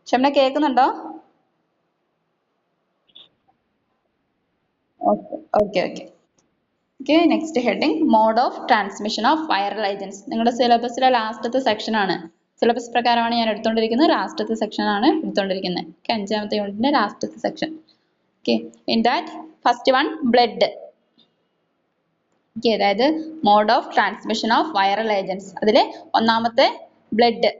ഷംന കേൾക്കുന്നുണ്ടോ? Okay okay okay okay. Next heading mode of transmission of viral agents. നിങ്ങളുടെ സിലബസിലെ ലാസ്റ്റത്തെ സെക്ഷൻ ആണ്. സിലബസ് പ്രകാരമാണ് ഞാൻ എടുത്തുകൊണ്ടിരിക്കുന്നത്. ലാസ്റ്റത്തെ സെക്ഷൻ ആണ് എടുത്തുകൊണ്ടിരിക്കുന്നത്. ഓക്കെ, 5ാമത്തെ യൂണിറ്റിന്റെ ലാസ്റ്റത്തെ section. Okay, in that first one blood. Okay, അതായത് mode of transmission of viral agents. അതിലെ ഒന്നാമത്തെ ബ്ലഡ്.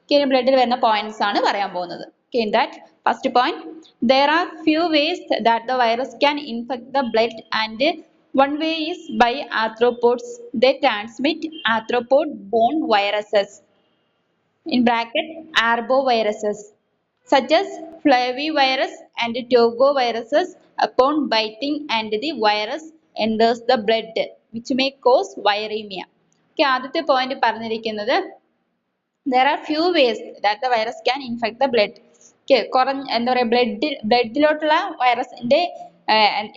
ഓക്കെ, ബ്ലഡിൽ വരുന്ന പോയിന്റ്സ് ആണ് പറയാൻ പോകുന്നത്. Okay, in that first point, there are few ways that the virus can infect the blood, and one way is by arthropods. They transmit arthropod-borne viruses, in bracket arboviruses, such as flavivirus and togoviruses. Upon biting and the virus enters the blood, which may cause viremia. Okay, ആദ്യത്തെ point പറഞ്ഞിരിക്കുന്നത് there are few ways that the virus can infect the blood. Okay, എന്താ പറയാ, ബ്ലഡിലോട്ടുള്ള വൈറസിന്റെ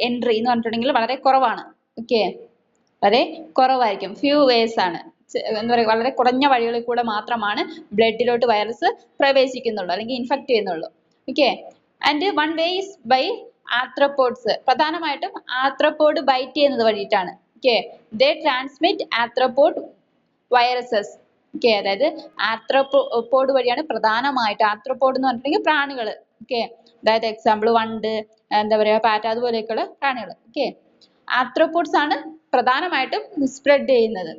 entry എന്ന് പറഞ്ഞിട്ടുണ്ടെങ്കിൽ വളരെ കുറവാണ്. Okay, വളരെ കുറവായിരിക്കും. ഫ്യൂ വേസ് ആണ്, എന്താ പറയുക, വളരെ കുറഞ്ഞ വഴികളിൽ കൂടെ മാത്രമാണ് ബ്ലഡിലോട്ട് വൈറസ് പ്രവേശിക്കുന്നുള്ളൂ അല്ലെങ്കിൽ ഇൻഫെക്ട് ചെയ്യുന്നുള്ളൂ. Okay, and one way is by arthropods. പ്രധാനമായിട്ടും ആർത്രോപോഡ് ബൈറ്റ് ചെയ്യുന്നത് വഴിയിട്ടാണ്. Okay, they transmit arthropod viruses. Okay, അതായത് ആർത്രോപോഡ് വഴിയാണ് പ്രധാനമായിട്ട്. ആർത്രോപോഡ് എന്ന് പറഞ്ഞിട്ടുണ്ടെങ്കിൽ പ്രാണികൾ. ഓക്കെ, അതായത് എക്സാമ്പിൾ വണ്ട്, എന്താ പറയാ, പാറ്റ, അതുപോലെയൊക്കെയുള്ള പ്രാണികൾ. ഓക്കെ, ആർത്രോപോഡ്സ് ആണ് പ്രധാനമായിട്ടും സ്പ്രെഡ് ചെയ്യുന്നത്.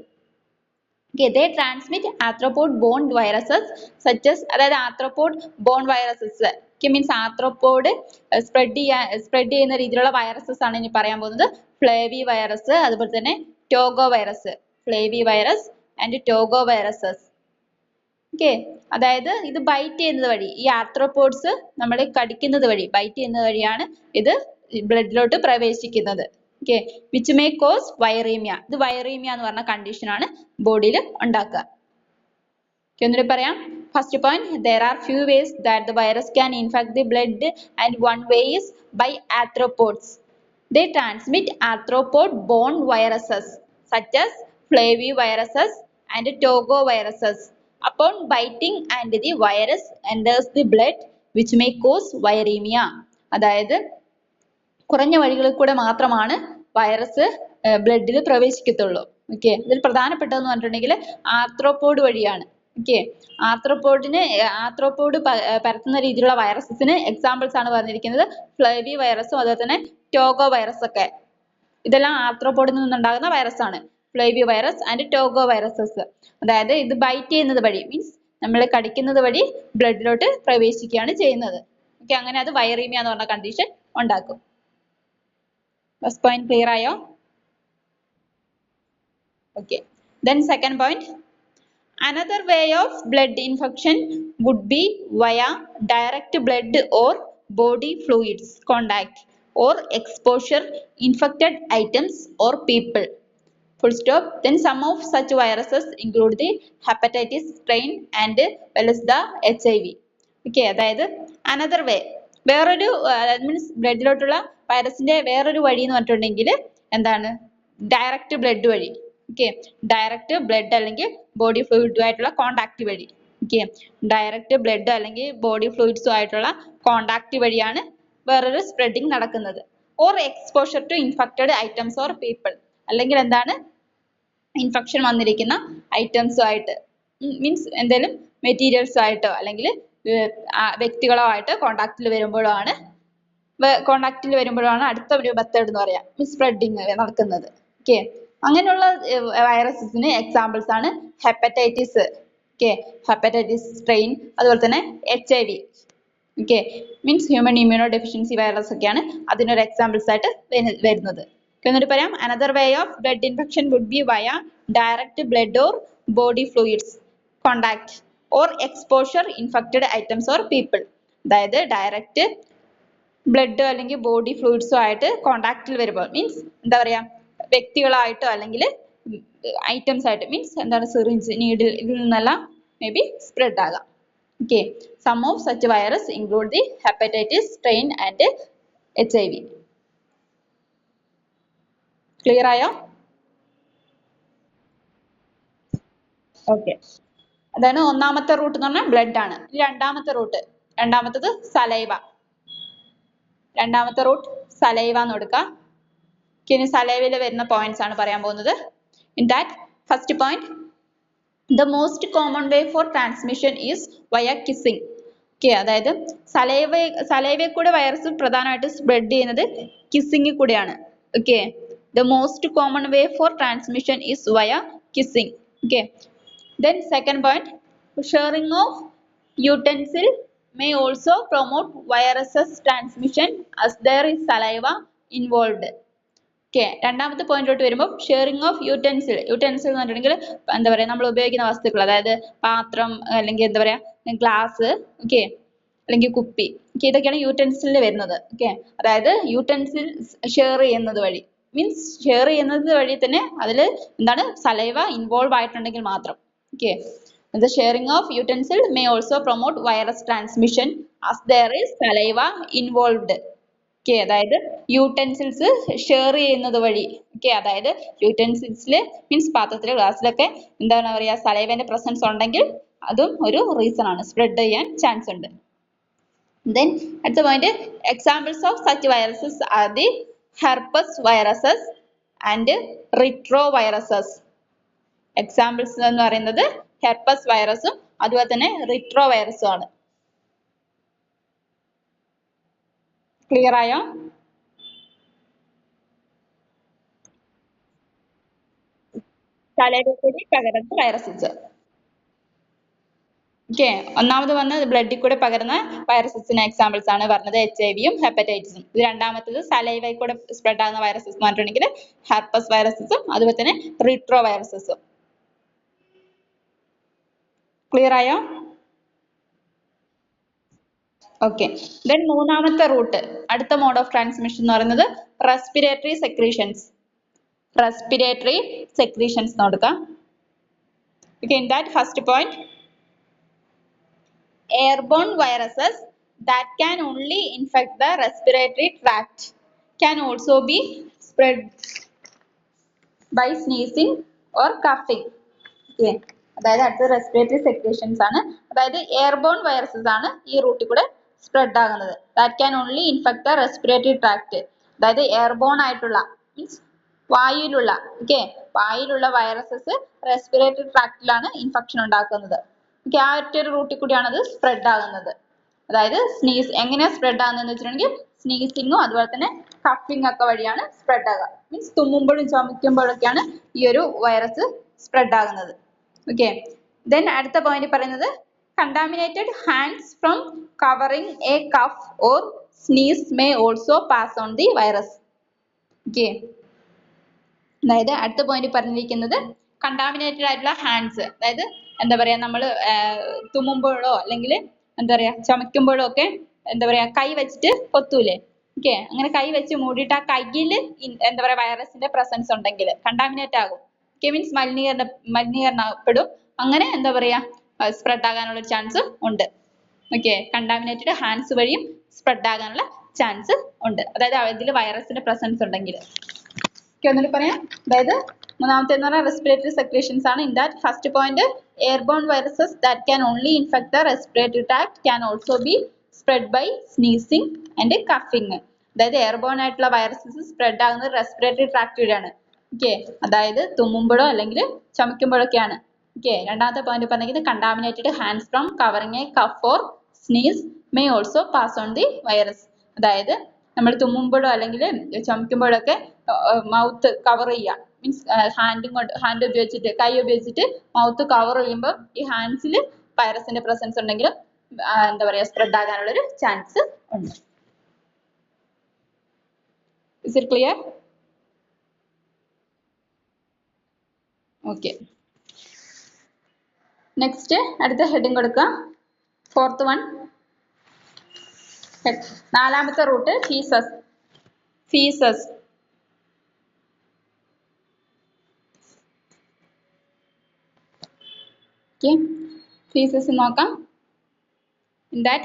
Okay, they transmit arthropod-borne viruses such as, അതായത് arthropod-borne viruses. Okay, means arthropod spread ചെയ്യുന്ന രീതിയിലുള്ള വൈറസസ് ആണ് ഇനി പറയാൻ പോകുന്നത്. ഫ്ലേവി വൈറസ്, അതുപോലെ തന്നെ togavirus. Flavivirus and togaviruses. Okay, അതായത് ഇത് ബൈറ്റ് ചെയ്യുന്നത് വഴി, ഈ ആർത്രോപോഡ്സ് നമ്മളെ കടിക്കുന്നത് വഴി, ബൈറ്റ് ചെയ്യുന്നത് വഴിയാണ് ഇത് ബ്ലഡിലോട്ട് പ്രവേശിക്കുന്നത്. Okay, which may cause viraemia. ഇത് വൈറീമിയ എന്ന് പറഞ്ഞ കണ്ടീഷൻ ആണ് ബോഡിയിൽ ഉണ്ടാക്കുക. ഓക്കെ, ഒന്നുകൂടി പറയാം. First point, there are few ways that the virus can infect the blood, and one way is by arthropods. They transmit arthropod-borne viruses such as flaviviruses and togoviruses. Upon biting and the virus enters the blood, which may cause viremia. അതായത് കുറഞ്ഞ വഴികളിൽ കൂടെ മാത്രമാണ് virus ബ്ലഡിൽ പ്രവേശിക്കത്തുള്ളൂ. Okay, ഇതിൽ പ്രധാനപ്പെട്ടതെന്ന് പറഞ്ഞിട്ടുണ്ടെങ്കിൽ arthropod വഴിയാണ്. Okay, arthropod പരത്തുന്ന രീതിയിലുള്ള വൈറസസിന് എക്സാമ്പിൾസ് ആണ് പറഞ്ഞിരിക്കുന്നത് ഫ്ലേവി വൈറസും അതുപോലെ തന്നെ ടോഗോ വൈറസ് ഒക്കെ. ഇതെല്ലാം ആർത്രോപോഡിൽ നിന്നുണ്ടാകുന്ന വൈറസ് ആണ്. Flavi virus and Togo viruses. അതായത് ഇത് ബൈറ്റ് ചെയ്യുന്നത് വഴി, മീൻസ് നമ്മൾ കടിക്കുന്നത് വഴി ബ്ലഡിലോട്ട് പ്രവേശിക്കുകയാണ് ചെയ്യുന്നത്. ഓക്കെ, അങ്ങനെ അത് വൈറീമിയ എന്ന് പറഞ്ഞ കണ്ടീഷൻ ഉണ്ടാക്കും. ഫസ്റ്റ് പോയിന്റ് ക്ലിയർ ആയോ? Okay, then second point, another way of blood infection would be via direct blood or body fluids contact or exposure infected items or people. Full stop. Then some of such viruses include the hepatitis strain and well as the HIV. Okay, അതായത് another way, വേറൊരു means ബ്ലഡിലോട്ടുള്ള വൈറസിന്റെ വേറൊരു വഴി എന്ന് പറഞ്ഞിട്ടുണ്ടെങ്കിൽ എന്താണ്, direct blood വഴി. ഓക്കെ, ഡയറക്റ്റ് ബ്ലഡ് അല്ലെങ്കിൽ ബോഡി ഫ്ലൂയിഡുമായിട്ടുള്ള കോണ്ടാക്ട് വഴി. ഓക്കെ, ഡയറക്റ്റ് ബ്ലഡ് അല്ലെങ്കിൽ ബോഡി ഫ്ലൂയിഡ്സും ആയിട്ടുള്ള കോണ്ടാക്ട് വഴിയാണ് വേറൊരു സ്പ്രെഡിങ് നടക്കുന്നത്. Or exposure to infected items or people, അല്ലെങ്കിൽ എന്താണ്, ഇൻഫെക്ഷൻ വന്നിരിക്കുന്ന ഐറ്റംസും ആയിട്ട്, മീൻസ് എന്തെങ്കിലും മെറ്റീരിയൽസ് ആയിട്ടോ അല്ലെങ്കിൽ വ്യക്തികളോ ആയിട്ട് കോണ്ടാക്റ്റിൽ വരുമ്പോഴാണ് അടുത്ത ഒരു മെത്തേഡ് എന്ന് പറയാം സ്പ്രെഡിങ് നടക്കുന്നത്. ഓക്കെ, അങ്ങനെയുള്ള വൈറസസിന് എക്സാമ്പിൾസ് ആണ് ഹെപ്പറ്റൈറ്റിസ്. ഓക്കെ, ഹെപ്പറ്റൈറ്റിസ് സ്ട്രെയിൻ, അതുപോലെ തന്നെ HIV. Okay, means human immunodeficiency virus ഒക്കെയാണ് അതിനൊരു എക്സാമ്പിൾസ് ആയിട്ട് വരുന്നത്. എന്നിട്ട് പറയാം, another way of blood infection would be via direct blood or body fluids contact or exposure infected items or people. അതായത് direct blood അല്ലെങ്കിൽ ബോഡി ഫ്ലൂയിഡ്സും ആയിട്ട് കോണ്ടാക്റ്റിൽ വരുമ്പോൾ, മീൻസ് എന്താ പറയാ, വ്യക്തികളായിട്ടോ അല്ലെങ്കിൽ ഐറ്റംസ് ആയിട്ട്, മീൻസ് എന്താണ്, സിറിഞ്ച്, നീഡിൽ, ഇതിൽ നിന്നെല്ലാം മേ ബി സ്പ്രെഡ് ആകാം. Okay, some of such virus include the hepatitis strain and HIV. Clear ആയോ? ഓക്കെ, അതാണ് ഒന്നാമത്തെ റൂട്ട് എന്ന് പറഞ്ഞാൽ ബ്ലഡ് ആണ്. രണ്ടാമത്തെ റൂട്ട്, രണ്ടാമത്തത് സലൈവ. രണ്ടാമത്തെ റൂട്ട് സലൈവ എന്ന് കൊടുക്കുക. ഇനി സലൈവയിൽ വരുന്ന പോയിന്റ്സ് ആണ് പറയാൻ പോകുന്നത്. In that first point, the most common way for transmission is via kissing. Okay, അതായത് സലൈവ കൂടെ വൈറസ് പ്രധാനമായിട്ട് സ്പ്രെഡ് ചെയ്യുന്നത് കിസ്സിംഗ് കൂടെയാണ്. Okay, the most common way for transmission is via kissing. Okay, then second point, sharing of utensil may also promote viruses transmission as there is saliva involved. Okay, രണ്ടാമത്തെ പോയിന്റിലോട്ട് വരുമ്പോൾ sharing of യൂറ്റൻസിൽ. യൂറ്റൻസിൽ എന്ന് പറഞ്ഞിട്ടുണ്ടെങ്കിൽ എന്താ പറയാ, നമ്മൾ ഉപയോഗിക്കുന്ന വസ്തുക്കൾ, അതായത് പാത്രം അല്ലെങ്കിൽ എന്താ പറയാ ഗ്ലാസ്, ഓക്കെ, അല്ലെങ്കിൽ കുപ്പി, ഓക്കെ, ഇതൊക്കെയാണ് യൂറ്റൻസിലിൽ വരുന്നത്. ഓക്കെ, അതായത് യൂറ്റൻസിൽ ഷെയർ ചെയ്യുന്നത് വഴി, മീൻസ് ഷെയർ ചെയ്യുന്നത് വഴി തന്നെ അതിൽ എന്താണ് സലൈവ ഇൻവോൾവ് ആയിട്ടുണ്ടെങ്കിൽ മാത്രം. Okay, the sharing of utensil may also promote virus transmission as there is saliva involved. Okay, അതായത് യൂട്ടൻസിൽസ് ഷെയർ ചെയ്യുന്നത് വഴി, ഓക്കെ, അതായത് യൂട്ടൻസിൽസിൽ മീൻസ് പാത്രത്തിലെ ഗ്ലാസ്സിലൊക്കെ എന്താണ് പറയുക സലൈവന്റെ പ്രസൻസ് ഉണ്ടെങ്കിൽ അതും ഒരു റീസൺ ആണ്, സ്പ്രെഡ് ചെയ്യാൻ ചാൻസ് ഉണ്ട്. Then അടുത്ത point, examples of such viruses are the herpes viruses and retro viruses. Examples എന്ന് പറയുന്നത് ഹെർപ്പസ് വൈറസും അതുപോലെ തന്നെ റിട്രോ വൈറസും ആണ്. ക്ലിയർ ആയോ? സലൈവ കൂടി പകരുന്ന വൈറസസ്. ഓക്കെ, ഒന്നാമത് വന്ന് ബ്ലഡിൽ കൂടെ പകരുന്ന വൈറസസിന് എക്സാമ്പിൾസ് ആണ് പറഞ്ഞത് HIV-യും ഹെപ്പറ്റൈറ്റിസും. ഇത് രണ്ടാമത്തത് സലൈവയിൽ കൂടെ സ്പ്രെഡ് ആകുന്ന വൈറസസ് എന്ന് പറഞ്ഞിട്ടുണ്ടെങ്കിൽ ഹെർപ്പസ് വൈറസസും അതുപോലെ തന്നെ റിട്രോ വൈറസസും. ക്ലിയർ ആയോ? ഓക്കെ, ദെൻ മൂന്നാമത്തെ റൂട്ട്, അടുത്ത മോഡ് ഓഫ് ട്രാൻസ്മിഷൻ എന്ന് പറയുന്നത് റെസ്പിറേറ്ററി സെക്രീഷൻസ്. റെസ്പിറേറ്ററി സെക്രീഷൻസ് കൊടുക്കാം. Okay, in that first point, airborne viruses that can only infect the respiratory tract can also be spread by sneezing or coughing. Okay, അതായത് അടുത്ത respiratory secretions ആണ്. അതായത് airborne viruses ആണ് ഈ റൂട്ടിൽ കൂടെ spread ആകുന്നത്. That can only infect the respiratory tract. അതായത് എയർബോൺ ആയിട്ടുള്ള മീൻസ് വായുവിലുള്ള, ഓക്കെ, വായുവിലുള്ള വൈറസസ് റെസ്പിറേറ്ററി ട്രാക്റ്റിലാണ് ഇൻഫെക്ഷൻ ഉണ്ടാക്കുന്നത്. ഓക്കെ, ആ ഒറ്റൊരു റൂട്ടിൽ കൂടിയാണ് അത് സ്പ്രെഡ് ആകുന്നത്. അതായത് സ്നീസ് എങ്ങനെയാ സ്പ്രെഡ് ആകുന്നതെന്ന് വെച്ചിട്ടുണ്ടെങ്കിൽ സ്നീസിങ്ങും അതുപോലെ തന്നെ കഫിംഗ് ഒക്കെ വഴിയാണ് സ്പ്രെഡ് ആകുക. മീൻസ് തുമ്മുമ്പോഴും ചുമയ്ക്കുമ്പോഴൊക്കെയാണ് ഈ ഒരു വൈറസ് സ്പ്രെഡ് ആകുന്നത്. ഓക്കെ, ദെൻ അടുത്ത പോയിന്റ് പറയുന്നത് contaminated hands from covering a cough or sneeze may also pass on the virus. Okay, അതായത് അടുത്ത പോയിന്റ് പറഞ്ഞിരിക്കുന്നത് കണ്ടാമിനേറ്റഡ് ആയിട്ടുള്ള ഹാൻഡ്സ്, അതായത് എന്താ പറയാ നമ്മൾ തുമ്മുമ്പോഴോ അല്ലെങ്കിൽ എന്താ പറയാ ചുമയ്ക്കുമ്പോഴോ ഒക്കെ എന്താ പറയാ കൈ വെച്ചിട്ട് പൊത്തൂലേ, ഓക്കെ, അങ്ങനെ കൈ വെച്ച് മൂടിയിട്ട് ആ കയ്യിൽ എന്താ പറയാ വൈറസിന്റെ പ്രസൻസ് ഉണ്ടെങ്കിൽ കണ്ടാമിനേറ്റ് ആകും. ഓക്കെ, മീൻസ് മലിനീകരണപ്പെടും. അങ്ങനെ എന്താ പറയാ സ്പ്രെഡ് ആകാനുള്ള ചാൻസ് ഉണ്ട്. ഓക്കെ, കണ്ടാമിനേറ്റഡ് ഹാൻഡ്സ് വഴിയും സ്പ്രെഡ് ആകാനുള്ള ചാൻസ് ഉണ്ട്, അതായത് അതിൽ വൈറസിന്റെ പ്രസൻസ് ഉണ്ടെങ്കിൽ. ഓക്കെ, ഒന്നുകൂടി പറയാം. അതായത് മൂന്നാമത്തെ എന്ന് പറഞ്ഞാൽ റെസ്പിറേറ്ററി സെക്രീഷൻസ് ആണ്. In that first point, airborne viruses that can only infect the respiratory tract can also be spread by sneezing and കഫിങ്. അതായത് എയർബോൺ ആയിട്ടുള്ള വൈറസസ് സ്പ്രെഡ് ആകുന്നത് റെസ്പിറേറ്ററി ട്രാക്ട് വഴിയാണ്. ഓക്കെ, അതായത് തുമ്മുമ്പോഴോ അല്ലെങ്കിൽ ചുമയ്ക്കുമ്പോഴൊക്കെയാണ്. ഓക്കെ, രണ്ടാമത്തെ പോയിന്റ് പറഞ്ഞത് contaminated hands from covering a cough or sneeze may also pass on the virus. അതായത് നമ്മൾ തുമ്മുമ്പോഴോ അല്ലെങ്കിൽ ചുമയ്ക്കുമ്പോഴൊക്കെ മൗത്ത് കവർ ചെയ്യുക, മീൻസ് ഹാൻഡ് ഉപയോഗിച്ചിട്ട് കൈ ഉപയോഗിച്ചിട്ട് മൗത്ത് കവർ ചെയ്യുമ്പോൾ ഈ ഹാൻഡ്സിൽ വൈറസിന്റെ പ്രസൻസ് ഉണ്ടെങ്കിൽ എന്താ പറയാ സ്പ്രെഡ് ആകാനുള്ള ഒരു ചാൻസ് ഉണ്ട്. Is it clear? Okay. Next, അടുത്ത ഹെഡിങ് കൊടുക്കുക. ഫോർത്ത് വൺ, നാലാമത്തെ റൂട്ട് ഫീസസ്. ഫീസസ്. Okay, feces നോക്കാം. In that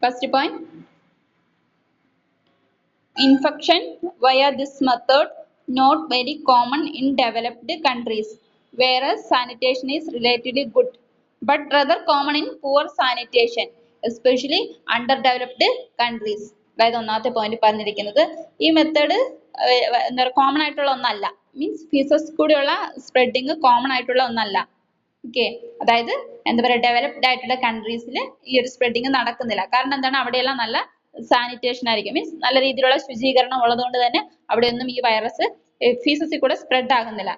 first point, infection via this method not very common in developed countries, whereas sanitation is relatively good. but rather common in poor sanitation, especially underdeveloped countries. അതായത് ഒന്നാമത്തെ point പറഞ്ഞിരിക്കുന്നത് ഈ method എന്താ പറയുക common ആയിട്ടുള്ള ഒന്നല്ല, means ഫീസസ് കൂടിയുള്ള spreading common ആയിട്ടുള്ള ഒന്നല്ല. ഓക്കെ, അതായത് എന്താ പറയുക ഡെവലപ്ഡ് ആയിട്ടുള്ള കൺട്രീസിൽ ഈ ഒരു സ്പ്രെഡിങ് നടക്കുന്നില്ല. കാരണം എന്താണ്, അവിടെയെല്ലാം നല്ല സാനിറ്റേഷൻ ആയിരിക്കും, മീൻസ് നല്ല രീതിയിലുള്ള ശുചീകരണം ഉള്ളതുകൊണ്ട് തന്നെ അവിടെയൊന്നും ഈ വൈറസ് ഫീസസിൽ കൂടെ സ്പ്രെഡ് ആകുന്നില്ല.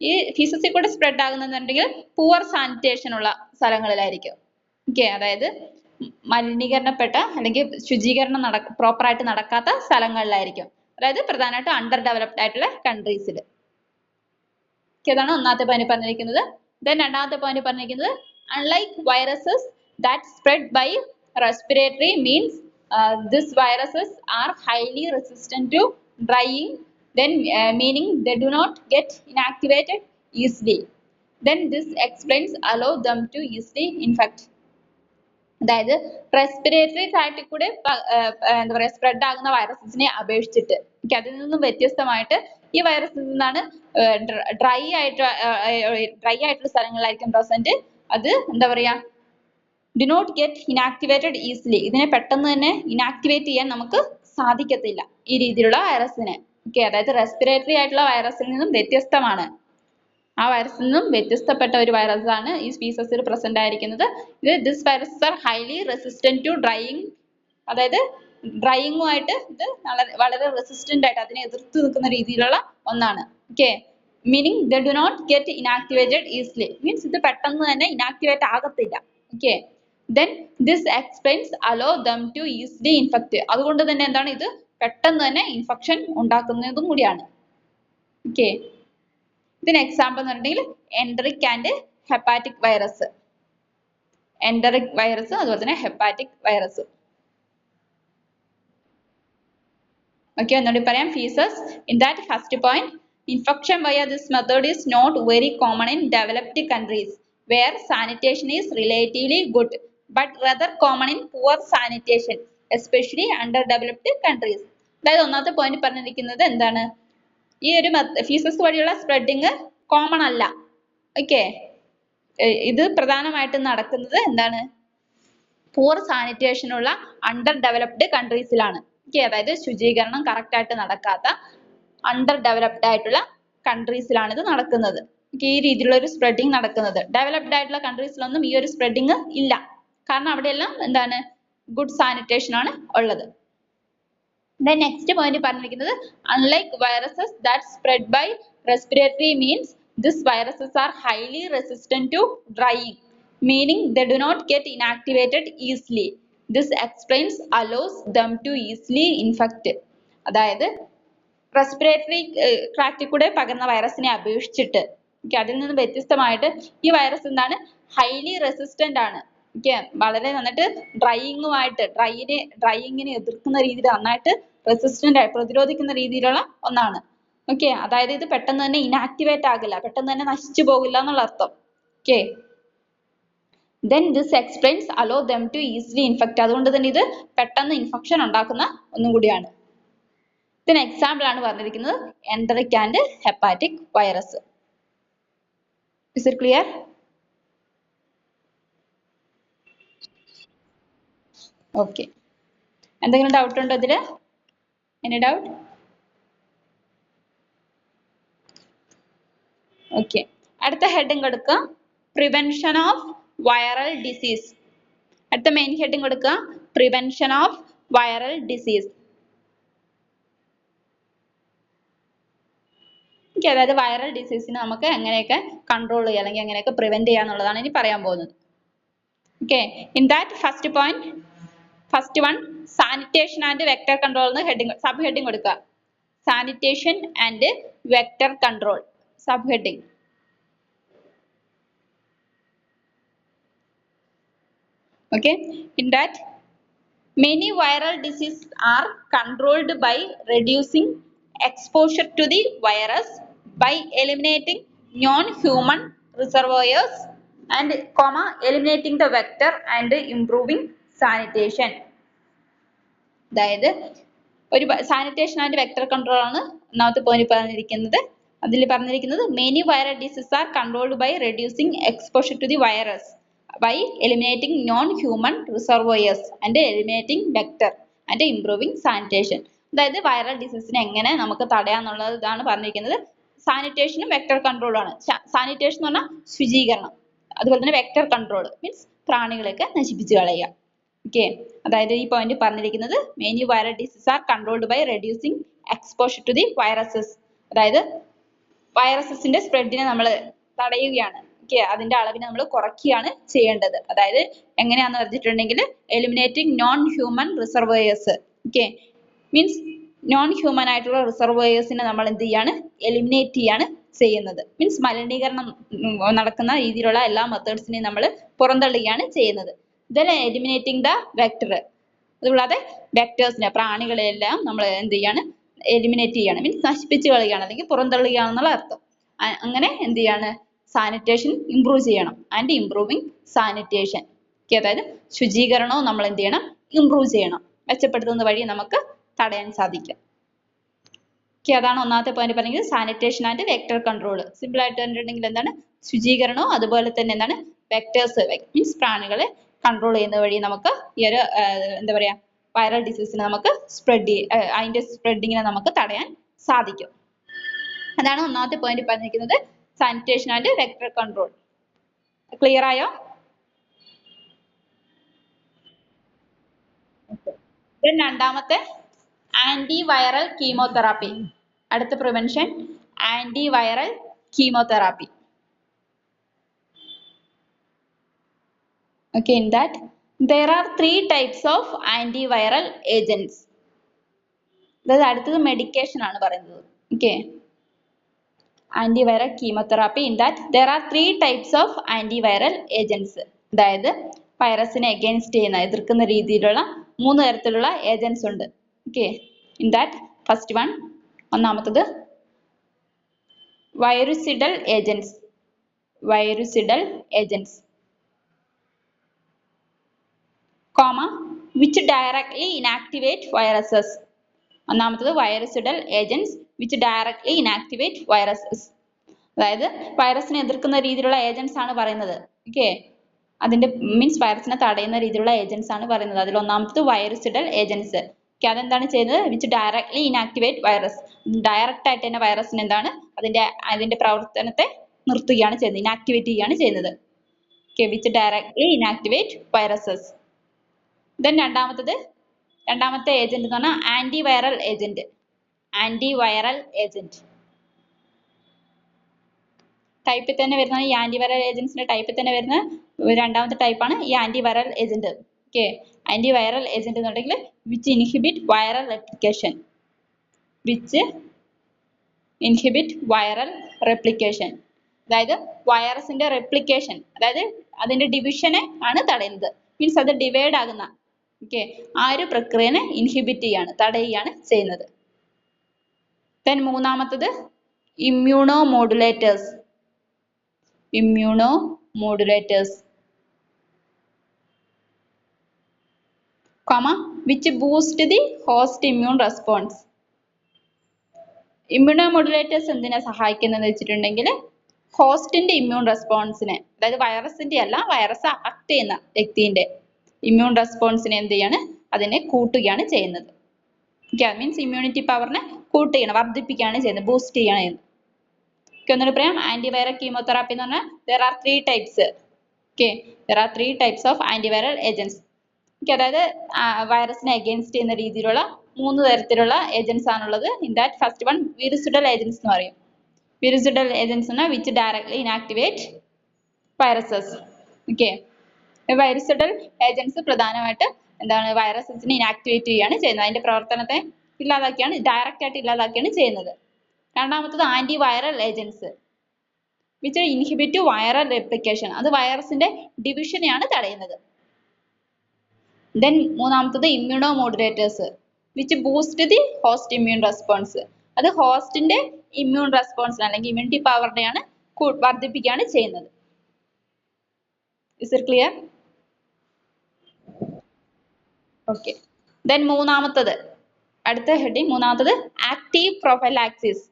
ഈ ഫീസസിൽ കൂടെ സ്പ്രെഡ് ആകുന്നുണ്ടെങ്കിൽ പുവർ സാനിറ്റേഷൻ ഉള്ള സ്ഥലങ്ങളിലായിരിക്കും. ഓക്കെ, അതായത് മലിനീകരണപ്പെട്ട അല്ലെങ്കിൽ ശുചീകരണം പ്രോപ്പർ ആയിട്ട് നടക്കാത്ത സ്ഥലങ്ങളിലായിരിക്കും, അതായത് പ്രധാനമായിട്ടും അണ്ടർ ഡെവലപ്ഡ് ആയിട്ടുള്ള കൺട്രീസിൽ. അതാണ് ഒന്നാമത്തെ പോയിന്റ് പറഞ്ഞിരിക്കുന്നത്. ദെൻ രണ്ടാമത്തെ പോയിന്റ് പറഞ്ഞിരിക്കുന്നത് unlike viruses that spread by respiratory means these viruses are highly resistant to drying, then meaning they do not get inactivated easily, then this explains allow them to easily infect. അതായത് respiratory ട്രാക്റ്റിൽ കൂടെ എന്താ പറയുക spread ആകുന്ന വൈറസസിനെ അപേക്ഷിച്ചിട്ട് അതിൽ നിന്നും വ്യത്യസ്തമായിട്ട് ഈ വൈറസിൽ നിന്നാണ് ഡ്രൈ ആയിട്ടുള്ള സ്ഥലങ്ങളിലായിരിക്കും പ്രസന്റ്. അത് എന്താ പറയാ do not get inactivated easily, ഇതിനെ പെട്ടെന്ന് തന്നെ ഇനാക്ടിവേറ്റ് ചെയ്യാൻ നമുക്ക് സാധിക്കത്തില്ല ഈ രീതിയിലുള്ള വൈറസിനെ. ഓക്കെ, അതായത് റെസ്പിറേറ്ററി ആയിട്ടുള്ള വൈറസിൽ നിന്നും വ്യത്യസ്തമാണ്, ആ വൈറസിൽ നിന്നും വ്യത്യസ്തപ്പെട്ട ഒരു വൈറസ് ആണ് ഈ സ്പീസസിൽ പ്രസന്റ് ആയിരിക്കുന്നത്. This viruses are highly resistant to drying, അതായത് ഡ്രൈയിങ്ങുമായിട്ട് ഇത് വളരെ റെസിസ്റ്റന്റ് ആയിട്ട് അതിനെ എതിർത്ത് നിൽക്കുന്ന രീതിയിലുള്ള ഒന്നാണ്. Okay, meaning they do not get inactivated easily, means ഇത് പെട്ടെന്ന് തന്നെ ഇനാക്ടിവേറ്റ് ആകത്തില്ല. Okay, then this explains allow them to easily infect, അതുകൊണ്ട് തന്നെ എന്താണ് ഇത് പെട്ടെന്ന് തന്നെ ഇൻഫെക്ഷൻ ഉണ്ടാക്കുന്നതും കൂടിയാണ്. ഓക്കെ, ഇതിന് എക്സാമ്പിൾ എന്ന് പറഞ്ഞിട്ടുണ്ടെങ്കിൽ enteric and hepatic virus, enteric virus അതുപോലെ തന്നെ ഹെപ്പാറ്റിക് വൈറസ്. ഓക്കെ, ഒന്നുകൂടി പറയാം. Faeces in that first point, infection via this method is not very common in developed countries where sanitation is relatively good, but rather common in poor sanitation, especially underdeveloped countries. അതായത് ഒന്നാമത്തെ point പറഞ്ഞിരിക്കുന്നത് എന്താണ്, ഈ ഒരു ഫീസസ് വഴിയുള്ള spreading common അല്ല. Okay, ഇത് പ്രധാനമായിട്ടും നടക്കുന്നത് എന്താണ്, പൂർ സാനിറ്റേഷൻ ഉള്ള അണ്ടർ ഡെവലപ്ഡ് കൺട്രീസിലാണ്. ഓക്കെ, അതായത് ശുചീകരണം കറക്റ്റ് ആയിട്ട് നടക്കാത്ത അണ്ടർ ഡെവലപ്ഡ് ആയിട്ടുള്ള കൺട്രീസിലാണ് ഇത് നടക്കുന്നത്. ഈ രീതിയിലുള്ള ഒരു സ്പ്രെഡിങ് നടക്കുന്നത്. ഡെവലപ്ഡ് ആയിട്ടുള്ള കൺട്രീസിലൊന്നും ഈ ഒരു സ്പ്രെഡിങ് ഇല്ല, കാരണം അവിടെയെല്ലാം എന്താണ് ഗുഡ് സാനിറ്റേഷൻ ആണ് ഉള്ളത്. Then next point പറഞ്ഞിരിക്കുന്നത് unlike viruses that spread by respiratory means these viruses are highly resistant to drying, meaning they do not get inactivated easily. This explains allows them to easily infect. അതായത് respiratory ട്രാക്റ്റിൽ കൂടെ പകരുന്ന വൈറസിനെ അപേക്ഷിച്ചിട്ട് അതിൽ നിന്ന് വ്യത്യസ്തമായിട്ട് ഈ വൈറസ് എന്താണ് ഹൈലി റെസിസ്റ്റന്റ് ആണ്. വളരെ നന്നായിട്ട് ഡ്രൈയിങ്ങിനെ എതിർക്കുന്ന രീതിയിൽ നന്നായിട്ട് റെസിസ്റ്റന്റ് ആയി പ്രതിരോധിക്കുന്ന രീതിയിലുള്ള ഒന്നാണ്. ഓക്കെ, അതായത് ഇത് പെട്ടെന്ന് തന്നെ ഇനാക്ടിവേറ്റ് ആകില്ല, പെട്ടെന്ന് തന്നെ നശിച്ചു പോകില്ല എന്നുള്ള അർത്ഥം. Okay, then this explains allow them to easily infect, അതുകൊണ്ട് തന്നെ ഇത് പെട്ടെന്ന് ഇൻഫെക്ഷൻ ഉണ്ടാക്കുന്ന ഒന്നും കൂടിയാണ്. ഇതിന് എക്സാമ്പിൾ ആണ് പറഞ്ഞിരിക്കുന്നത് enteric and hepatic virus. Is it clear? Okay, എന്തെങ്കിലും ഡൗട്ട് ഉണ്ടോ ഇതില്? Any doubt? ഓക്കെ, അടുത്ത ഹെഡിങ് കൊടുക്കുക പ്രിവെൻഷൻ ഓഫ് വൈറൽ ഡിസീസ്. അടുത്ത മെയിൻ ഹെഡിങ് കൊടുക്കുക പ്രിവെൻഷൻ ഓഫ് വൈറൽ ഡിസീസ്. അതായത് വൈറൽ ഡിസീസിനെ നമുക്ക് എങ്ങനെയൊക്കെ കൺട്രോൾ ചെയ്യാം അല്ലെങ്കിൽ എങ്ങനെയൊക്കെ പ്രിവെന്റ് ചെയ്യാം എന്നുള്ളതാണ് ഇനി പറയാൻ പോകുന്നത്. Okay, in that first one sanitation and vector control എന്ന് സബ് ഹെഡിങ് കൊടുക്കുക. Sanitation and vector control sub heading. Okay, in that many viral diseases are controlled by reducing exposure to the virus, by eliminating non-human reservoirs and eliminating the vector and improving sanitation. അതായത് ഒരു sanitation and vector control ആണ് ഒന്നാമത്തെ point പറഞ്ഞിരിക്കുന്നത്. അതിൽ പറഞ്ഞിരിക്കുന്നത് many viral diseases are controlled by reducing exposure to the virus. by eliminating non-human reservoirs and eliminating vector and improving sanitation. അതായത് viral ഡിസീസിനെ എങ്ങനെ നമുക്ക് തടയാന്നുള്ളത് ഇതാണ് പറഞ്ഞിരിക്കുന്നത്. സാനിറ്റേഷനും വെക്ടർ കൺട്രോളും ആണ്. സാനിറ്റേഷൻ എന്ന് പറഞ്ഞാൽ ശുചീകരണം, അതുപോലെ തന്നെ വെക്ടർ കൺട്രോൾ മീൻസ് പ്രാണികളെയൊക്കെ നശിപ്പിച്ചു കളയുക. ഓക്കെ, അതായത് ഈ പോയിന്റ് പറഞ്ഞിരിക്കുന്നത് mainly viral disease are controlled by reducing exposure to the viruses. അതായത് വൈറസസിന്റെ സ്പ്രെഡിനെ നമ്മൾ തടയുകയാണ്. ഓക്കെ, അതിന്റെ അളവിനെ നമ്മൾ കുറയ്ക്കുകയാണ് ചെയ്യേണ്ടത്. അതായത് എങ്ങനെയാന്ന് പറഞ്ഞിട്ടുണ്ടെങ്കിൽ eliminating non human reservoirs. Okay, means non human ആയിട്ടുള്ള റിസർവോയേഴ്സിനെ നമ്മൾ എന്ത് ചെയ്യാണ്, എലിമിനേറ്റ് ചെയ്യാണ് ചെയ്യുന്നത്. മീൻസ് മലിനീകരണം നടക്കുന്ന രീതിയിലുള്ള എല്ലാ മെത്തേഡ്സിനെയും നമ്മൾ പുറന്തള്ളുകയാണ് ചെയ്യുന്നത്. ദെൻ എലിമിനേറ്റിംഗ് ദ വെക്ടർ, അതുകൂടാതെ വെക്ടേഴ്സിനെ പ്രാണികളെല്ലാം നമ്മൾ എന്ത് ചെയ്യാണ്, എലിമിനേറ്റ് ചെയ്യാണ്, മീൻസ് നശിപ്പിച്ച് കളയുകയാണ് അല്ലെങ്കിൽ പുറന്തള്ളുകയാണെന്നുള്ള അർത്ഥം. അങ്ങനെ എന്ത് ചെയ്യാണ്, സാനിറ്റേഷൻ ഇംപ്രൂവ് ചെയ്യണം. And improving sanitation. ഓക്കെ, അതായത് ശുചീകരണവും നമ്മൾ എന്ത് ചെയ്യണം, ഇംപ്രൂവ് ചെയ്യണം. മെച്ചപ്പെടുത്തുന്ന വഴി നമുക്ക് തടയാൻ സാധിക്കും. ഓക്കെ, അതാണ് ഒന്നാമത്തെ പോയിന്റ് പറഞ്ഞത്, sanitation and vector control. Simple ആയിട്ട് പറഞ്ഞിട്ടുണ്ടെങ്കിൽ എന്താണ്, ശുചീകരണവും അതുപോലെ തന്നെ എന്താണ് വെക്ടേഴ്സ് മീൻസ് പ്രാണികളെ കൺട്രോൾ ചെയ്യുന്ന വഴി നമുക്ക് ഈ ഒരു എന്താ പറയാ വൈറൽ ഡിസീസിനെ നമുക്ക് അതിന്റെ സ്പ്രെഡിങ്ങിനെ നമുക്ക് തടയാൻ സാധിക്കും. അതാണ് ഒന്നാമത്തെ പോയിന്റ് പറഞ്ഞിരിക്കുന്നത്, sanitation and vector control. Clear ആയോ? രണ്ടാമത്തെ ആന്റി വൈറൽ കീമോതെറാപ്പി. അടുത്ത prevention anti viral chemotherapy. Okay, in that there are 3 types of antiviral agents. അതായത് അടുത്തത് മെഡിക്കേഷൻ ആണ് പറയുന്നത്. Okay, antiviral chemotherapy. In that there are 3 types of antiviral agents. അതായത് വൈറസിനെ against ചെയ്യുന്ന എതിർക്കുന്ന രീതിയിലുള്ള 3 തരത്തിലുള്ള ഏജന്റ്സ് ഉണ്ട്. Okay, in that first one, ഒന്നാമത്തത് virucidal agents. Virucidal agents, comma, which directly inactivate viruses. ഒന്നാമത്തത് virucidal agents which directly inactivate viruses. അതായത് വൈറസിനെ എതിർക്കുന്ന രീതിയിലുള്ള ഏജന്റ്സ് ആണ് പറയുന്നത്. ഓക്കെ, അതിന്റെ മീൻസ് വൈറസിനെ തടയുന്ന രീതിയിലുള്ള ഏജന്റ്സ് ആണ് പറയുന്നത്. അതിൽ ഒന്നാമത്തത് virucidal agents. ഓക്കെ, അതെന്താണ് ചെയ്യുന്നത്, which directly inactivate virus. Direct ആയിട്ട് തന്നെ വൈറസിന് എന്താണ് അതിന്റെ പ്രവർത്തനത്തെ നിർത്തുകയാണ് ചെയ്യുന്നത്, ഇനാക്ടിവേറ്റ് ചെയ്യുകയാണ് ചെയ്യുന്നത്. Okay, which directly inactivate viruses. Then രണ്ടാമത്തെ ഏജന്റ് എന്ന് പറഞ്ഞാൽ ആന്റിവൈറൽ ഏജന്റ്. ആന്റിവൈറൽ ഏജന്റ് ടൈപ്പിൽ തന്നെ വരുന്ന ഈ ആന്റിവൈറൽ ഏജന്റ്സിന്റെ ടൈപ്പിൽ തന്നെ വരുന്ന രണ്ടാമത്തെ ടൈപ്പാണ് ഈ antiviral agent. Okay, antiviral agent എന്നുണ്ടെങ്കിൽ which inhibit viral replication. Which inhibit viral replication, അതായത് വൈറസിന്റെ റെപ്ലിക്കേഷൻ, അതായത് അതിന്റെ ഡിവിഷനെ ആണ് തടയുന്നത്. മീൻസ് അത് ഡിവൈഡ് ആകുന്ന ആ ഒരു പ്രക്രിയനെ ഇൻഹിബിറ്റ് ചെയ്യാണ്, തടയുകയാണ് ചെയ്യുന്നത്. ദെൻ മൂന്നാമത്തത് immuno modulators. Immuno modulators, comma, which boost the host immune response. Immuno modulators എന്തിനാ സഹായിക്കുന്നതെന്ന് വെച്ചിട്ടുണ്ടെങ്കിൽ ഹോസ്റ്റിന്റെ ഇമ്മ്യൂൺ റെസ്പോൺസിനെ, അതായത് വൈറസിന്റെ അല്ല, വൈറസ് അഫക്ട് ചെയ്യുന്ന വ്യക്തിന്റെ ഇമ്മ്യൂൺ റെസ്പോൺസിനെ എന്ത് ചെയ്യാണ്, അതിനെ കൂട്ടുകയാണ് ചെയ്യുന്നത്. മീൻസ് ഇമ്മ്യൂണിറ്റി പവറിനെ കൂട്ടുകയാണ്, വർദ്ധിപ്പിക്കുകയാണ് ചെയ്യുന്നത്, ബൂസ്റ്റ് ചെയ്യാണ് ചെയ്യുന്നത്. ഒന്നുകൂടി പറയാം, ആന്റിവൈറൽ കീമോതെറാപ്പി എന്ന് പറഞ്ഞാൽ there are 3 types. there are 3 types of antiviral agents. അതായത് വൈറസിനെ അഗെയിൻസ്റ്റ് ചെയ്യുന്ന രീതിയിലുള്ള 3 തരത്തിലുള്ള ഏജന്റ്സ് ആണുള്ളത്. In that first one virucidal agents എന്ന് പറയും. വിറിസിഡൽ ഏജന്റ്സ് എന്ന് പറഞ്ഞാൽ which directly inactivate viruses. Virucidal agents പ്രധാനമായിട്ട് എന്താണ്, വൈറസസിനെ ഇനാക്ടിവേറ്റ് ചെയ്യുകയാണ് ചെയ്യുന്നത്, അതിന്റെ പ്രവർത്തനത്തെ ഇല്ലാതാക്കിയാണ്, ഡയറക്റ്റ് ആയിട്ട് ഇല്ലാതാക്കിയാണ് ചെയ്യുന്നത്. രണ്ടാമത്തത് antiviral agents which inhibit viral replication, അത് വൈറസിന്റെ ഡിവിഷനെയാണ് തടയുന്നത്. ദെൻ മൂന്നാമത്തത് immuno modulators which boost the host immune response, അത് ഹോസ്റ്റിന്റെ ഇമ്മ്യൂൺ റെസ്പോൺസിനെ അല്ലെങ്കിൽ ഇമ്മ്യൂണിറ്റി പവറിനെയാണ് വർദ്ധിപ്പിക്കുകയാണ് ചെയ്യുന്നത്. Is it clear? Okay, then മൂന്നാമത്തത്, അടുത്ത ഹെഡിങ് മൂന്നാമത്തത് active prophylaxis.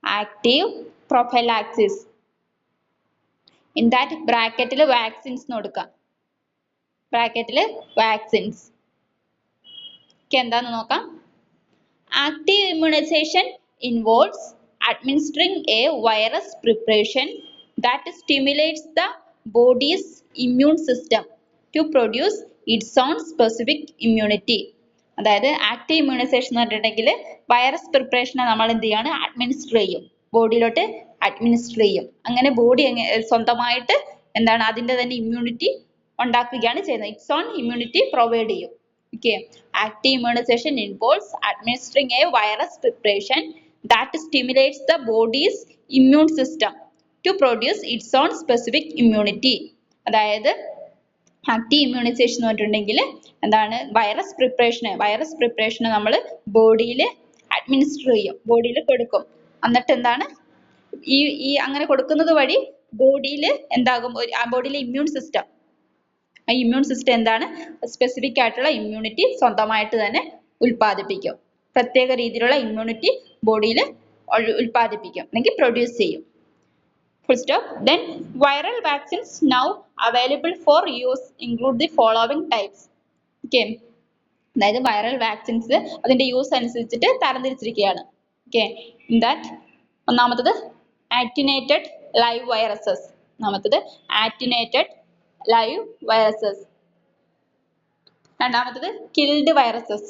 Active prophylaxis, in that ബ്രാക്കറ്റിൽ വാക്സിൻസ് എന്ന് കൊടുക്കാം. ബ്രാക്കറ്റിൽ വാക്സിൻസ്. എന്താന്ന് നോക്കാം. Active immunization involves administering a virus preparation that stimulates the body's immune system to produce its own specific immunity. അതായത് ആക്റ്റീവ് ഇമ്മ്യൂണൈസേഷൻ എന്ന് പറഞ്ഞിട്ടുണ്ടെങ്കിൽ വൈറസ് പ്രിപ്പറേഷനെ നമ്മൾ എന്ത് ചെയ്യാണ്, അഡ്മിനിസ്റ്റർ ചെയ്യും, ബോഡിയിലോട്ട് അഡ്മിനിസ്റ്റർ ചെയ്യും. അങ്ങനെ ബോഡി സ്വന്തമായിട്ട് എന്താണ് അതിന്റെ തന്നെ ഇമ്മ്യൂണിറ്റി ഉണ്ടാക്കുകയാണ് ചെയ്യുന്നത്. ഇറ്റ്സ് ഓൺ ഇമ്മ്യൂണിറ്റി പ്രൊവൈഡ് ചെയ്യും. Okay. Active immunization involves administering a virus preparation that stimulates the body's immune system to produce its own specific immunity. അതായത് ആക്റ്റീവ് ഇമ്മ്യൂണൈസേഷൻ എന്ന് പറഞ്ഞിട്ടുണ്ടെങ്കിൽ എന്താണ്, വൈറസ് പ്രിപ്പറേഷൻ നമ്മൾ ബോഡിയിൽ അഡ്മിനിസ്റ്റർ ചെയ്യും, ബോഡിയിൽ കൊടുക്കും. എന്നിട്ട് എന്താണ് ഈ അങ്ങനെ കൊടുക്കുന്നത് വഴി ബോഡിയിൽ എന്താകും, ആ ബോഡിയിലെ ഇമ്മ്യൂൺ സിസ്റ്റം എന്താണ്, സ്പെസിഫിക് ആയിട്ടുള്ള ഇമ്മ്യൂണിറ്റി സ്വന്തമായിട്ട് തന്നെ ഉൽപ്പാദിപ്പിക്കും. പ്രത്യേക രീതിയിലുള്ള ഇമ്മ്യൂണിറ്റി ബോഡിയിൽ ഉൽപ്പാദിപ്പിക്കും അല്ലെങ്കിൽ പ്രൊഡ്യൂസ് ചെയ്യും. Full stop. Then viral vaccines now available for use include the following types. Okay. അതായത് വൈറൽ വാക്സിൻസ് അതിന്റെ യൂസ് അനുസരിച്ചിട്ട് തരംതിരിച്ചിരിക്കുകയാണ്. Okay. In that ഒന്നാമത്തത് attenuated live viruses. attenuated live viruses. രണ്ടാമത്തത് killed viruses.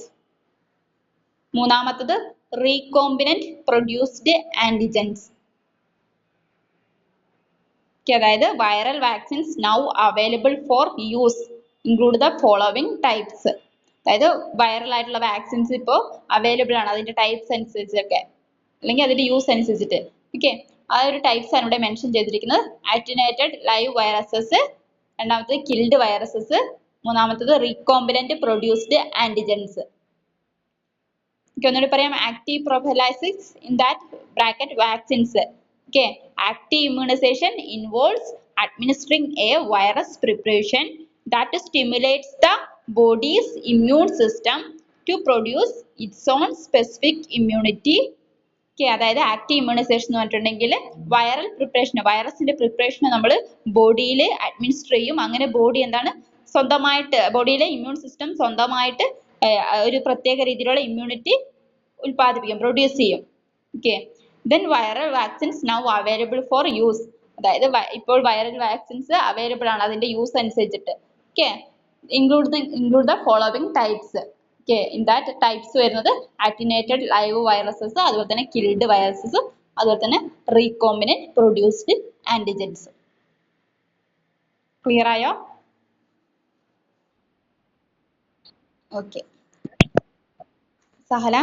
മൂന്നാമത്തത് recombinant produced antigens. അതായത് viral vaccines now available for use include the following types. അതായത് viral ആയിട്ടുള്ള vaccines ഇപ്പോൾ അവൈലബിൾ ആണ്, അതിന്റെ ടൈപ്സ് അനുസരിച്ചൊക്കെ അല്ലെങ്കിൽ അതിന്റെ യൂസ് അനുസരിച്ചിട്ട്. ഓക്കെ, ആ ഒരു ടൈപ്സ് ആണ് ഇവിടെ മെൻഷൻ ചെയ്തിരിക്കുന്നത്. attenuated live viruses, രണ്ടാമത്തത് killed viruses, മൂന്നാമത്തത് recombinant produced antigens. ഒന്നുകൂടി പറയാം, active prophylaxis in that bracket vaccines. Okay, active immunization involves administering a virus preparation that stimulates the body's immune system to produce its own specific immunity. Okay, അതായത് active immunisation എന്ന് പറഞ്ഞിട്ടുണ്ടെങ്കിൽ viral preparation, വൈറസിന്റെ preparation നമ്മൾ ബോഡിയിൽ administer ചെയ്യും. അങ്ങനെ body എന്താണ് സ്വന്തമായിട്ട്, ബോഡിയിലെ ഇമ്മ്യൂൺ സിസ്റ്റം സ്വന്തമായിട്ട് ഒരു പ്രത്യേക രീതിയിലുള്ള ഇമ്മ്യൂണിറ്റി ഉൽപ്പാദിപ്പിക്കും, പ്രൊഡ്യൂസ് ചെയ്യും. Okay, then viral vaccines now available for use. അതായത് ഇപ്പോൾ വൈറൽ വാക്സിൻസ് അവൈലബിൾ ആണ് അതിന്റെ യൂസ് അനുസരിച്ചിട്ട്. Okay, include the following types. Okay, in that types വരുന്നത് attenuated live viruses, അതുപോലെ തന്നെ killed viruses, അതുപോലെ തന്നെ recombinant produced antigens. ക്ലിയർ ആയോ? Okay, Sahala.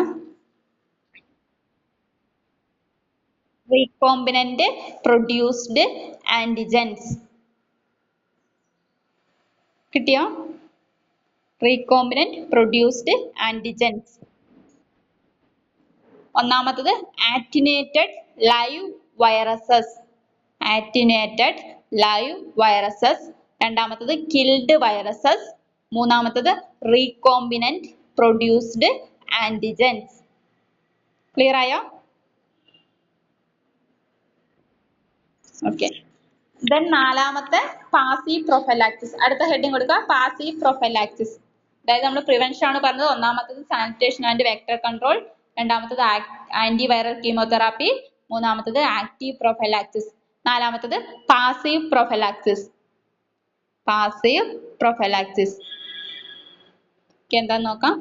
Recombinant produced antigens. കിട്ടിയോ? Recombinant produced antigens. ഒന്നാമത്തത് attenuated live viruses. attenuated live viruses. രണ്ടാമത്തത് killed viruses. മൂന്നാമത്തത് recombinant produced antigens. ക്ലിയർ ആയോ? ഓക്കെ, ദെൻ നാലാമത്തെ പാസീവ് പ്രൊഫൈലാക്സിസ്. അടുത്ത ഹെഡിങ് കൊടുക്കുക, പാസീവ് പ്രൊഫൈലാക്സിസ്. അതായത് നമ്മൾ പ്രിവെൻഷൻ ആണ് പറഞ്ഞത്. ഒന്നാമത്തത് സാനിറ്റേഷൻ ആൻഡ് വെക്ടർ കൺട്രോൾ, രണ്ടാമത്തത് ആന്റിവൈറൽ കീമോതെറാപ്പി, മൂന്നാമത്തത് ആക്റ്റീവ് പ്രൊഫൈലാക്സിസ്, നാലാമത്തത് പാസീവ് പ്രൊഫൈലാക്സിസ്. പാസീവ് പ്രൊഫൈലാക്സിസ് എന്താന്ന് നോക്കാം.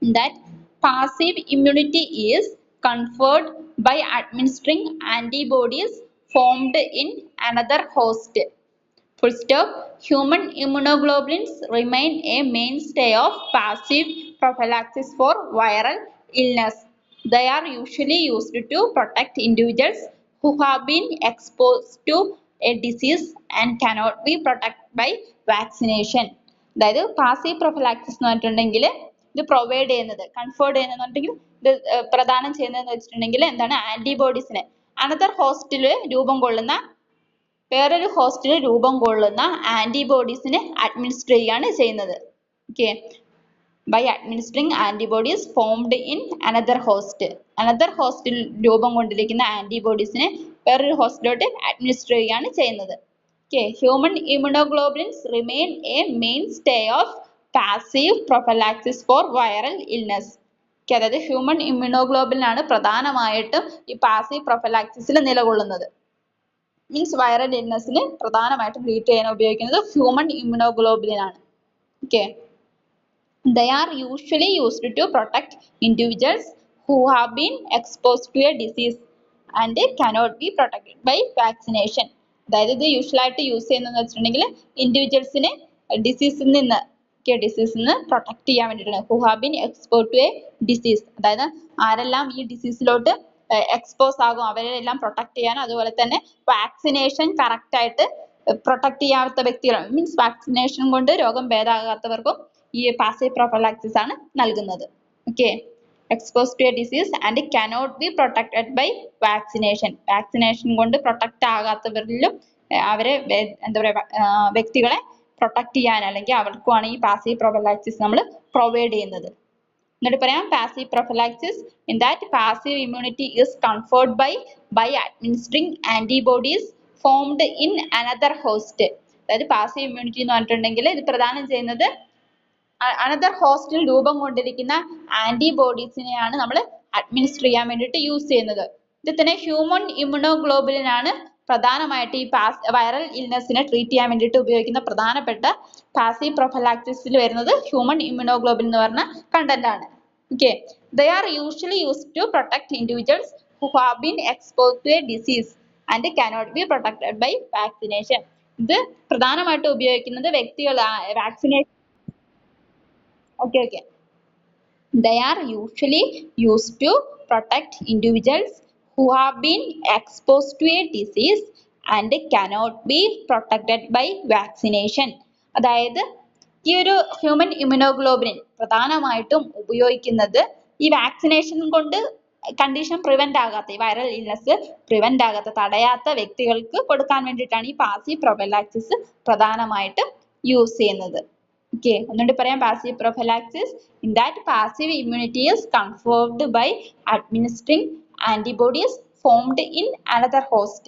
That passive immunity is conferred by administering antibodies formed in another host. Full stop. Human immunoglobulins remain a mainstay of passive prophylaxis for viral illness. They are usually used to protect individuals who have been exposed to a disease and cannot be protected by vaccination. അതായത് passive prophylaxis എന്ന് പറഞ്ഞിട്ടുണ്ടെങ്കിൽ ഇത് provide ചെയ്യുന്നത്, conferred ചെയ്യുന്നതെന്നുണ്ടെങ്കിൽ ഇത് പ്രദാനം ചെയ്യുന്നതെന്ന് വെച്ചിട്ടുണ്ടെങ്കിൽ എന്താണ്, ആന്റിബോഡീസിനെ അനദർ ഹോസ്റ്റില് രൂപം കൊള്ളുന്ന, വേറൊരു ഹോസ്റ്റിൽ രൂപം കൊള്ളുന്ന ആന്റിബോഡീസിനെ അഡ്മിനിസ്റ്റർ ചെയ്യാണ് ചെയ്യുന്നത്. Okay, by administering antibodies formed in another host. Another ഹോസ്റ്റിൽ രൂപം കൊണ്ടിരിക്കുന്ന ആന്റിബോഡീസിനെ വേറൊരു ഹോസ്റ്റിലോട്ട് അഡ്മിനിസ്റ്റർ ചെയ്യാണ് ചെയ്യുന്നത്. Okay, human immunoglobulins remain a mainstay of passive prophylaxis for viral illness. Okay, അതായത് ഹ്യൂമൻ ഇമ്മ്യൂണോഗ്ലോബുലിൻ ആണ് പ്രധാനമായിട്ടും ഈ പാസീവ് പ്രൊഫലാക്സിസിൽ നിലകൊള്ളുന്നത്. മീൻസ് വൈറൽ ഇൽനെസ്സിന് പ്രധാനമായിട്ടും ട്രീറ്റ് ചെയ്യാൻ ഉപയോഗിക്കുന്നത് ഹ്യൂമൻ ഇമ്മ്യൂണോഗ്ലോബുലിൻ ആണ്. Okay. They are usually used to protect individuals who have been exposed to a disease and cannot be protected by vaccination. അതായത് ഇത് യൂഷ്വൽ ആയിട്ട് യൂസ് ചെയ്യുന്നതെന്ന് വെച്ചിട്ടുണ്ടെങ്കിൽ ഇൻഡിവിജ്വൽസിനെ ഡിസീസിൽ നിന്ന് പ്രൊട്ടക്ട് ചെയ്യാൻ വേണ്ടിയിട്ടാണ്. Who have been exposed to a disease, അതായത് ആരെല്ലാം ഈ ഡിസീസിലോട്ട് എക്സ്പോസ് ആകും അവരെല്ലാം പ്രൊട്ടക്ട് ചെയ്യാനും, അതുപോലെ തന്നെ വാക്സിനേഷൻ കറക്റ്റ് ആയിട്ട് പ്രൊട്ടക്ട് ചെയ്യാത്ത വ്യക്തികൾ മീൻസ് വാക്സിനേഷൻ കൊണ്ട് രോഗം ഭേദമാകാത്തവർക്കും ഈ പാസീവ് പ്രൊഫലാക്സിസ് ആണ് നൽകുന്നത്. Okay, exposed to a disease and cannot be protected by vaccination. Vaccination കൊണ്ട് പ്രൊട്ടക്ട് ആകാത്തവരിലും അവരെ എന്താ പറയുക വ്യക്തികളെ പ്രൊട്ടക്ട് ചെയ്യാൻ അല്ലെങ്കിൽ അവർക്കുമാണ് ഈ പാസീവ് പ്രൊഫലാക്സിസ് നമ്മൾ പ്രൊവൈഡ് ചെയ്യുന്നത്. എന്നിട്ട് പറയാം passive prophylaxis in that passive immunity is conferred by administering antibodies formed in another host. അതായത് പാസീവ് ഇമ്മ്യൂണിറ്റി എന്ന് പറഞ്ഞിട്ടുണ്ടെങ്കിൽ ഇത് പ്രദാനം ചെയ്യുന്നത് അനദർ ഹോസ്റ്റിൽ രൂപം കൊണ്ടിരിക്കുന്ന ആന്റിബോഡീസിനെയാണ് നമ്മൾ അഡ്മിനിസ്റ്റർ ചെയ്യാൻ വേണ്ടിയിട്ട് യൂസ് ചെയ്യുന്നത്. ഇത് തന്നെ ഹ്യൂമൻ ഇമ്മ്യൂണോഗ്ലോബുലിൻ ആണ് പ്രധാനമായിട്ട് ഈ വൈറൽ ഇൽനെസ്സിനെ ട്രീറ്റ് ചെയ്യാൻ വേണ്ടിയിട്ട് ഉപയോഗിക്കുന്ന പ്രധാനപ്പെട്ട പാസീവ് പ്രൊഫലാക്സിസിൽ വരുന്നത് ഹ്യൂമൻ ഇമ്മ്യൂണോഗ്ലോബുലിൻ എന്ന് പറഞ്ഞ കണ്ടന്റ് ആണ്. Okay, they are usually used to protect individuals who have been exposed to a disease and cannot be protected by vaccination. ഇത് പ്രധാനമായിട്ട് ഉപയോഗിക്കുന്നത് വ്യക്തികൾ vaccination. Okay. They are usually used to protect individuals who have been exposed to a disease and cannot be protected by vaccination. അതായത് ഈ ഒരു human immunoglobulin പ്രധാനമായിട്ടും ഉപയോഗിക്കുന്നത് ഈ വാക്സിനേഷൻ കൊണ്ട് കണ്ടീഷൻ പ്രിവെന്റ് ആകാത്ത ഈ വൈറൽ ഇൽനെസ് പ്രിവെന്റ് ആകാത്ത തടയാത്ത വ്യക്തികൾക്ക് കൊടുക്കാൻ വേണ്ടിയിട്ടാണ് ഈ പാസീവ് പ്രൊഫലാക്സിസ് പ്രധാനമായിട്ടും യൂസ് ചെയ്യുന്നത്. Okay, ഒന്നുകൂടി പറയാം passive prophylaxis in that passive immunity is conferred by administering antibodies formed in another host.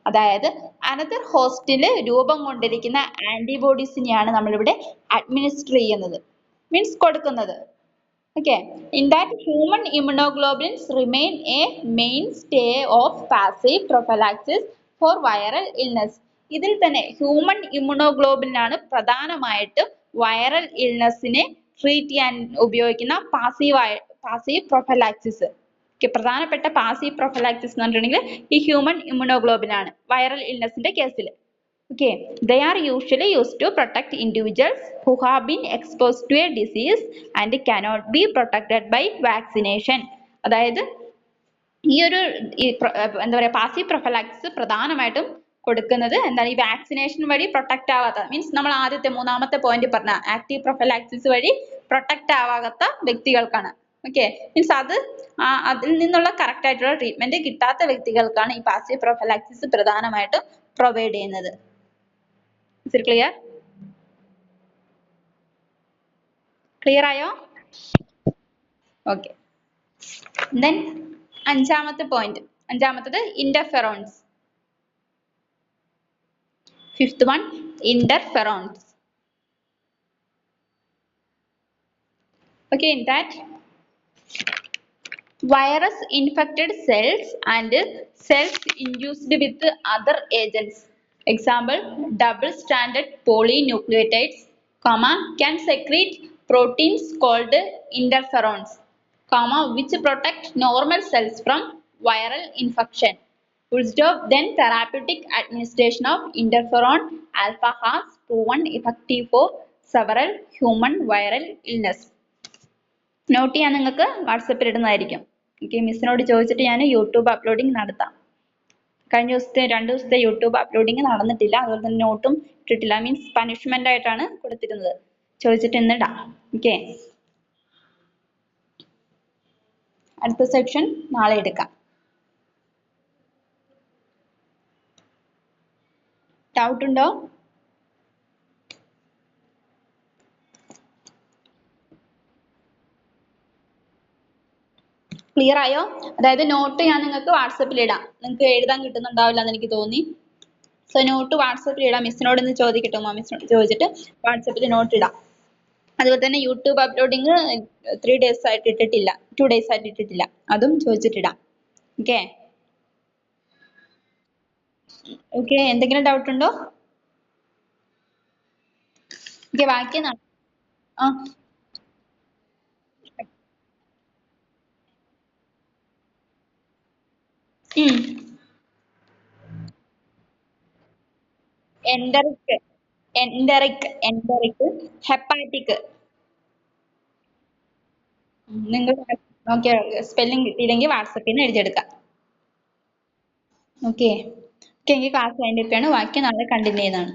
അതായത് another hostൽ രൂപം കൊണ്ടിരിക്കുന്ന ആന്റിബോഡീസിനെയാണ് നമ്മളിവിടെ അഡ്മിനിസ്റ്റർ ചെയ്യുന്നത് മീൻസ് കൊടുക്കുന്നത്. Okay, in that human immunoglobulins remain a mainstay of passive prophylaxis for viral illness. ഇതിൽ തന്നെ human immunoglobulin ആണ് പ്രധാനമായിട്ടും വൈറൽ ഇൽനെസ്സിനെ ട്രീറ്റ് ചെയ്യാൻ ഉപയോഗിക്കുന്ന പാസീവ് പ്രൊഫലാക്സിസ്. പ്രധാനപ്പെട്ട പാസീവ് പ്രൊഫലാക്സിസ് എന്ന് പറഞ്ഞിട്ടുണ്ടെങ്കിൽ ഈ ഹ്യൂമൻ ഇമ്മ്യൂണോഗ്ലോബുലിൻ ആണ് വൈറൽ ഇൽനെസ്സിന്റെ കേസിൽ. Okay, they are usually used to protect individuals who have been exposed to a disease and cannot be protected by vaccination. അതായത് ഈ ഒരു എന്താ പറയുക പാസീവ് പ്രൊഫലാക്സിസ് പ്രധാനമായിട്ടും കൊടുക്കുന്നത് എന്താണ് ഈ വാക്സിനേഷൻ വഴി പ്രൊട്ടക്ട് ആവാത്ത മീൻസ് നമ്മൾ ആദ്യത്തെ മൂന്നാമത്തെ പോയിന്റ് പറഞ്ഞ ആക്റ്റീവ് പ്രൊഫലാക്സിസ് വഴി പ്രൊട്ടക്ട് ആവാത്ത വ്യക്തികൾക്കാണ്. ഓക്കെ, മീൻസ് അതിൽ നിന്നുള്ള കറക്റ്റ് ആയിട്ടുള്ള ട്രീറ്റ്മെന്റ് കിട്ടാത്ത വ്യക്തികൾക്കാണ് ഈ പാസീവ് പ്രൊഫലാക്സിസ് പ്രധാനമായിട്ടും പ്രൊവൈഡ് ചെയ്യുന്നത്. Is it clear? Clear ആയോ? Okay. Then അഞ്ചാമത്തെ പോയിന്റ്, അഞ്ചാമത്തത് interferons. Fifth one, interferons. Okay, in that virus infected cells and cells induced with other agents. Example, double-stranded polynucleotides, can secrete proteins called interferons, which protect normal cells from viral infection. Then therapeutic administration of interferon alpha has proven effective for several human viral illness. Note ചെയ്യാൻ നിങ്ങൾക്ക് വാട്സപ്പിൽ ഇടുന്നതായിരിക്കും. Okay, മിസ്സിനോട് ചോദിച്ചിട്ട് ഞാൻ YouTube uploading നടത്താം. കഴിഞ്ഞ ദിവസത്തെ 2 ദിവസത്തെ യൂട്യൂബ് അപ്ലോഡിങ് നടന്നിട്ടില്ല, അതുപോലെ തന്നെ നോട്ടും ഇട്ടിട്ടില്ല. മീൻസ് പണിഷ്മെന്റ് ആയിട്ടാണ് കൊടുത്തിരുന്നത്. ചോദിച്ചിട്ട് ഇന്ന് ഇടാം. ഓക്കെ, അടുത്ത സെക്ഷൻ നാളെ എടുക്കാം. ഡൗട്ട് ഉണ്ടോ? ക്ലിയർ ആയോ? അതായത് നോട്ട് ഞാൻ നിങ്ങൾക്ക് വാട്സപ്പിൽ ഇടാം. നിങ്ങൾക്ക് എഴുതാൻ കിട്ടുന്നുണ്ടാവില്ല എന്ന് എനിക്ക് തോന്നി. സോ നോട്ട് വാട്സപ്പിൽ ഇടാം. മിസ്സിനോട് ഒന്ന് ചോദിക്കട്ടെ, മിസ്സിനോട് ചോദിച്ചിട്ട് വാട്സപ്പിൽ നോട്ട് ഇടാം. അതുപോലെ തന്നെ യൂട്യൂബ് അപ്ലോഡിങ് 3 days ആയിട്ട് ഇട്ടിട്ടില്ല, 2 days ആയിട്ട് ഇട്ടിട്ടില്ല, അതും ചോദിച്ചിട്ടിടാം. ഓക്കെ ഓക്കെ, എന്തെങ്കിലും ഡൗട്ട് ഉണ്ടോ? ഓക്കെ, ബാക്കി ആ എൻഡറിക് എൻഡറിക് ഹെപ്പാറ്റിക്. നിങ്ങൾ നോക്കിയ സ്പെല്ലിംഗ് കിട്ടിയില്ലെങ്കിൽ വാട്സപ്പിൽ നിന്ന് എഴുതിയെടുക്കാം. ഓക്കെ ഓക്കെ, എനിക്ക് ക്ലാസ് വേണ്ടിയിട്ടാണ്, ബാക്കി നാളെ കണ്ടിന്യൂ ചെയ്യുന്നതാണ്.